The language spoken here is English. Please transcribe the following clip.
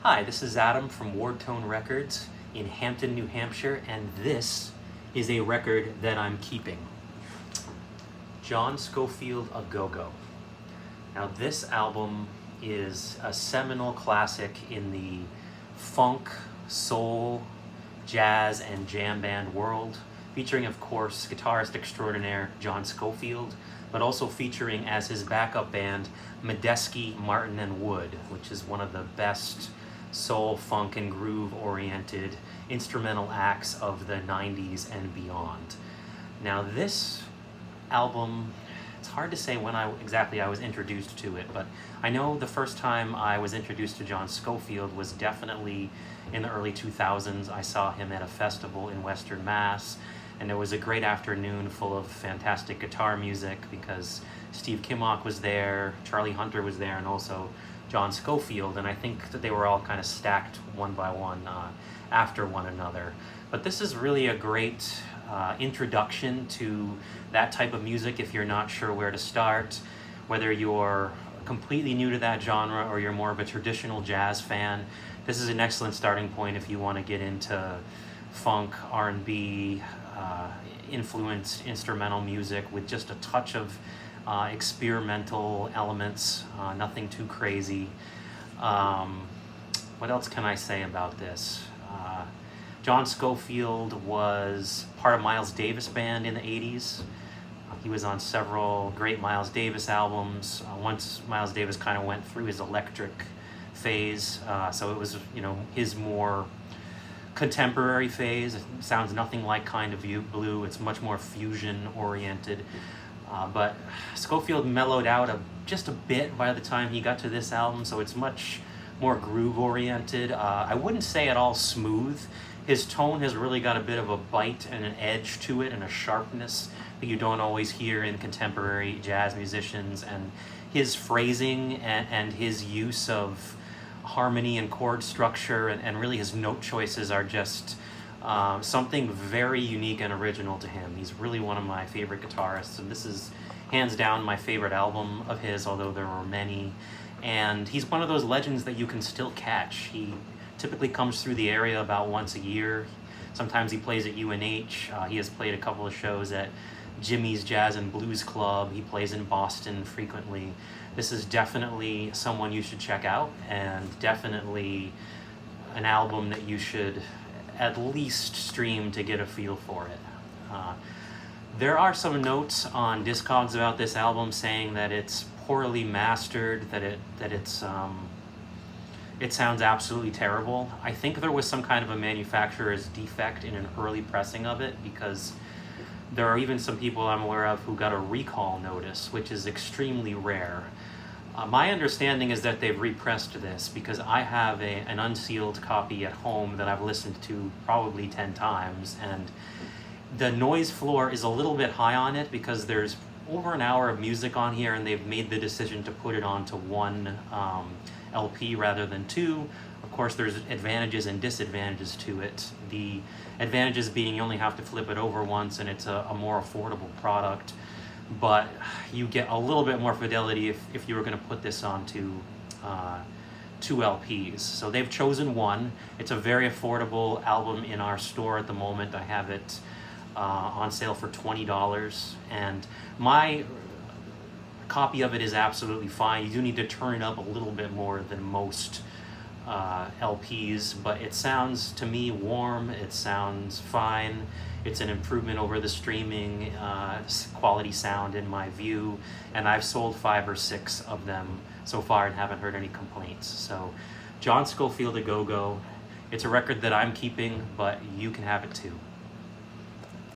Hi, this is Adam from Wardtone Records in Hampton, New Hampshire, and this is a record that I'm keeping. John Scofield A Go Go. Now this album is a seminal classic in the funk, soul, jazz, and jam band world, featuring of course guitarist extraordinaire John Scofield, but also featuring as his backup band Medeski, Martin, and Wood, which is one of the best soul, funk, and groove-oriented instrumental acts of the 90s and beyond. Now this album, it's hard to say when exactly I was introduced to it, but I know the first time I was introduced to John Scofield was definitely in the early 2000s. I saw him at a festival in Western Mass, and it was a great afternoon full of fantastic guitar music because Steve Kimmock was there, Charlie Hunter was there, and also John Scofield, and I think that they were all kind of stacked one by one after one another. But this is really a great introduction to that type of music if you're not sure where to start, whether you're completely new to that genre or you're more of a traditional jazz fan. This is an excellent starting point if you want to get into funk, R&B, influenced instrumental music with just a touch of experimental elements, nothing too crazy. What else can I say about this? John Scofield was part of Miles Davis band in the 80s. He was on several great Miles Davis albums. Once Miles Davis kind of went through his electric phase, so it was, his more contemporary phase. It sounds nothing like Kind of Blue. It's much more fusion oriented. But Scofield mellowed out just a bit by the time he got to this album, so it's much more groove-oriented. I wouldn't say at all smooth. His tone has really got a bit of a bite and an edge to it and a sharpness that you don't always hear in contemporary jazz musicians, and his phrasing and his use of harmony and chord structure and really his note choices are just something very unique and original to him. He's really one of my favorite guitarists, and this is hands down my favorite album of his, although there were many. And he's one of those legends that you can still catch. He typically comes through the area about once a year. Sometimes he plays at UNH. He has played a couple of shows at Jimmy's Jazz and Blues Club. He plays in Boston frequently. This is definitely someone you should check out, and definitely an album that you should at least stream to get a feel for it. There are some notes on Discogs about this album saying that it's poorly mastered, that it sounds absolutely terrible. I think there was some kind of a manufacturer's defect in an early pressing of it, because there are even some people I'm aware of who got a recall notice, which is extremely rare. My understanding is that they've repressed this, because I have an unsealed copy at home that I've listened to probably 10 times, and the noise floor is a little bit high on it because there's over an hour of music on here, and they've made the decision to put it onto one LP rather than two. Of course, there's advantages and disadvantages to it. The advantages being you only have to flip it over once, and it's a more affordable product. But you get a little bit more fidelity if you were going to put this onto two LPs. So they've chosen one. It's a very affordable album in our store at the moment. I have it on sale for $20, and my copy of it is absolutely fine. You do need to turn it up a little bit more than most LPs, but it sounds to me warm, it sounds fine. It's an improvement over the streaming quality sound in my view, and I've sold 5 or 6 of them so far and haven't heard any complaints. So John Scofield A Go Go, it's a record that I'm keeping, but you can have it too.